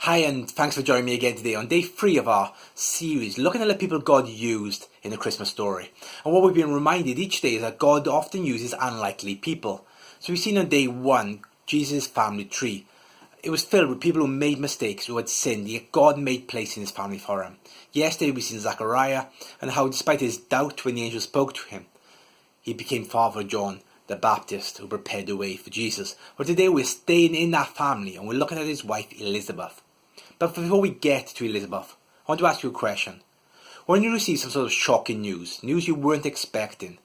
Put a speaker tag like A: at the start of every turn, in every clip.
A: Hi, and thanks for joining me again today on day 3 of our series, looking at the people God used in the Christmas story. And what we've been reminded each day is that God often uses unlikely people. So we've seen on day 1, Jesus' family tree. It was filled with people who made mistakes, who had sinned, yet God made place in his family for him. Yesterday we've seen Zachariah, and how despite his doubt when the angel spoke to him, he became Father John the Baptist, who prepared the way for Jesus. But today we're staying in that family, and we're looking at his wife Elizabeth. But before we get to Elizabeth, I want to ask you a question. When you receive some sort of shocking news you weren't expecting,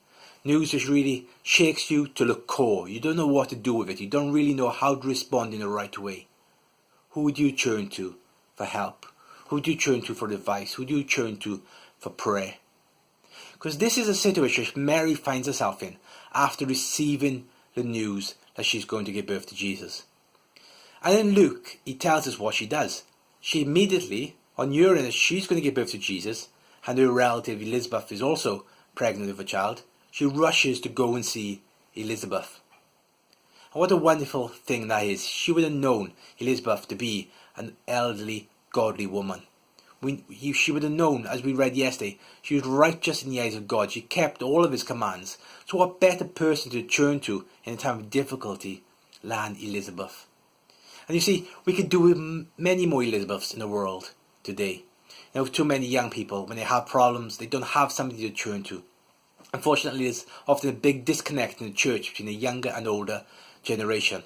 A: news that really shakes you to the core, you don't know what to do with it, you don't really know how to respond in the right way, who do you turn to for help? Who do you turn to for advice? Who do you turn to for prayer? Because this is a situation Mary finds herself in after receiving the news that she's going to give birth to Jesus. And in Luke, he tells us what she does. She immediately, on hearing that she's going to give birth to Jesus, and her relative Elizabeth is also pregnant with a child, she rushes to go and see Elizabeth. And what a wonderful thing that is. She would have known Elizabeth to be an elderly, godly woman. She would have known, as we read yesterday, she was righteous in the eyes of God. She kept all of his commands. So what better person to turn to in a time of difficulty than Elizabeth? And you see, we could do with many more Elizabeths in the world today. You know, too many young people, when they have problems, they don't have somebody to turn to. Unfortunately, there's often a big disconnect in the church between the younger and older generation.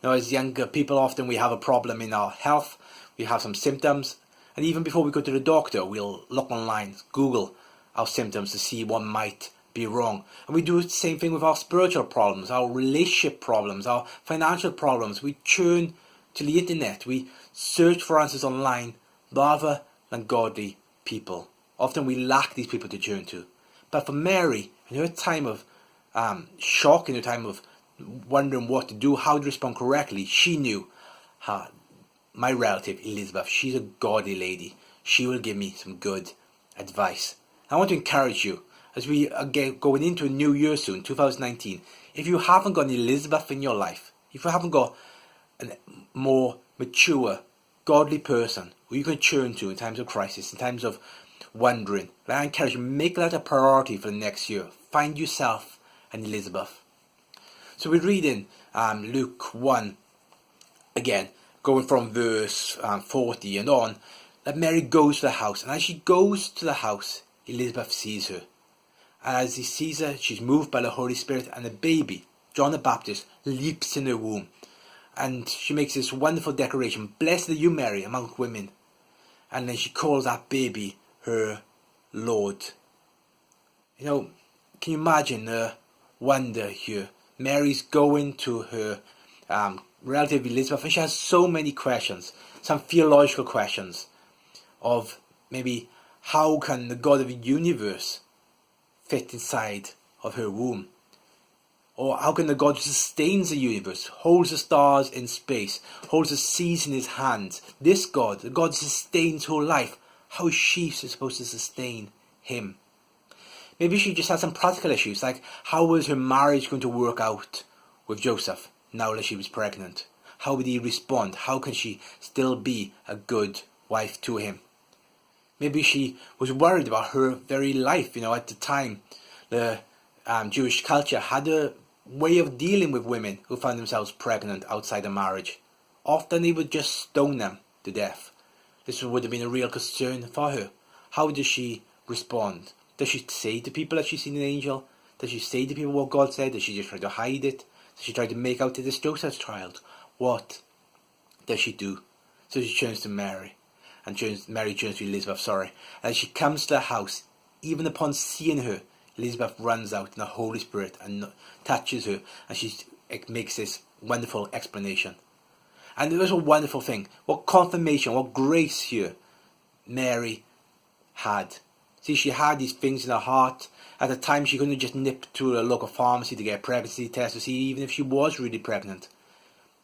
A: You know, as younger people, often we have a problem in our health, we have some symptoms, and even before we go to the doctor, we'll look online, Google our symptoms to see what might be wrong. And we do the same thing with our spiritual problems, our relationship problems, our financial problems. We turn to the internet, we search for answers online rather than godly people. Often we lack these people to turn to. But for Mary, in her time of shock, in her time of wondering what to do, how to respond correctly, she knew, my relative Elizabeth, she's a godly lady. She will give me some good advice. I want to encourage you, as we are going into a new year soon, 2019, if you haven't got an Elizabeth in your life, if you haven't got a more mature, godly person who you can turn to in times of crisis, in times of wondering, I encourage you, make that a priority for the next year. Find yourself an Elizabeth. So we read in Luke 1, again, going from verse 40 and on, that Mary goes to the house. And as she goes to the house, Elizabeth sees her. And as he sees her, she's moved by the Holy Spirit, and the baby, John the Baptist, leaps in her womb. And she makes this wonderful declaration, "Blessed are you, Mary, among women." And then she calls that baby her Lord. You know, can you imagine the wonder here? Mary's going to her relative Elizabeth, and she has so many questions, some theological questions of maybe how can the God of the universe fit inside of her womb? Or how can the God who sustains the universe, holds the stars in space, holds the seas in his hands, this God, the God who sustains her life, how is she supposed to sustain him? Maybe she just had some practical issues, like how was her marriage going to work out with Joseph now that she was pregnant? How would he respond? How can she still be a good wife to him? Maybe she was worried about her very life. You know, at the time, the Jewish culture had a way of dealing with women who found themselves pregnant outside of marriage. Often they would just stone them to death. This would have been a real concern for her. How does she respond? Does she say to people that she's seen an angel? Does she say to people what God said? Does she just try to hide it? Does she try to make out that it's Joseph's child? What does she do? So she turns to Mary, and Mary turns to Elizabeth, and as she comes to the house, even upon seeing her, Elizabeth runs out in the Holy Spirit and touches her, and she makes this wonderful explanation. And it was a wonderful thing. What confirmation, what grace here Mary had. See, she had these things in her heart. At the time, she couldn't just nip to a local pharmacy to get a pregnancy test to see even if she was really pregnant.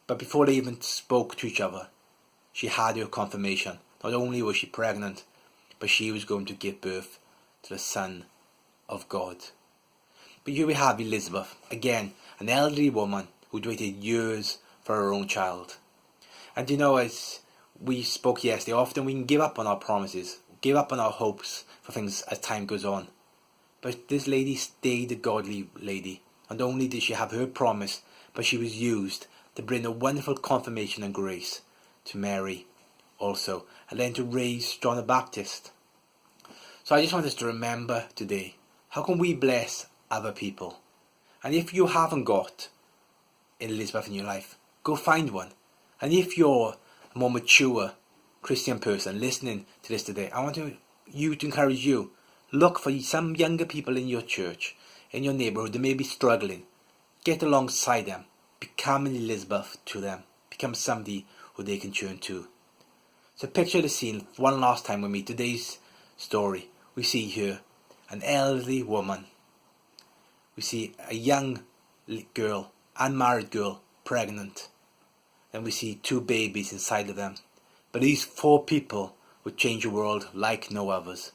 A: But before they even spoke to each other, she had her confirmation. Not only was she pregnant, but she was going to give birth to the Son of God. But here we have Elizabeth, again, an elderly woman who'd waited years for her own child. And you know, as we spoke yesterday, often we can give up on our promises, give up on our hopes for things as time goes on. But this lady stayed a godly lady. Not only did she have her promise, but she was used to bring a wonderful confirmation and grace to Mary also, and then to raise John the Baptist. So I just want us to remember today, how can we bless other people? And if you haven't got an Elizabeth in your life, go find one. And if you're a more mature Christian person listening to this today, I want you to encourage you, look for some younger people in your church, in your neighborhood that may be struggling. Get alongside them. Become an Elizabeth to them. Become somebody who they can turn to. So picture the scene one last time with me. Today's story. We see here an elderly woman. We see a young girl, unmarried girl, pregnant. Then we see 2 babies inside of them. But these 4 people would change the world like no others.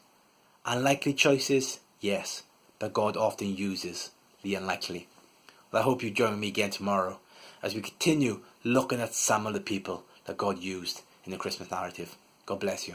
A: Unlikely choices, yes, but God often uses the unlikely. Well, I hope you join me again tomorrow as we continue looking at some of the people that God used in the Christmas narrative. God bless you.